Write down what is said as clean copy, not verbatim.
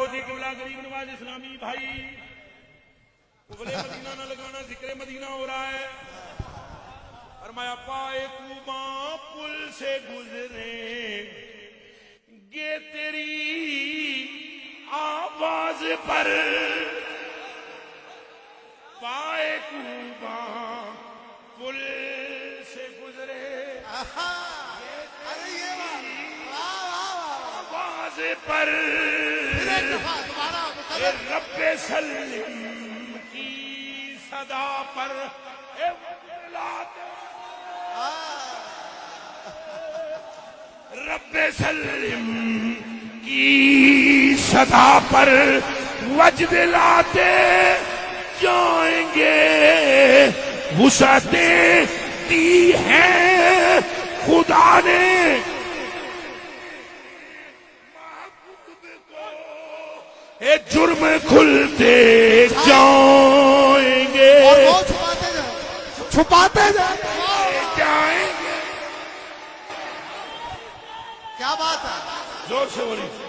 ہو جی قبلہ غریب نواز اسلامی بھائی قبلے مدینہ نہ لگانا ذکر مدینہ ہو رہا ہے فرمایا پائے کوباں پل سے گزرے گے تیری آواز پر پائے کوباں پل سے گزرے آواز پر رب سلم کی صدا پر رب سلم کی صدا پر وجد لاتے جائیں گے وسعتیں دی ہیں خدا نے اے جرم کھلتے جائیں گے اور وہ چھپاتے جائیں جائیں گے کیا بات ہے زور سے بولی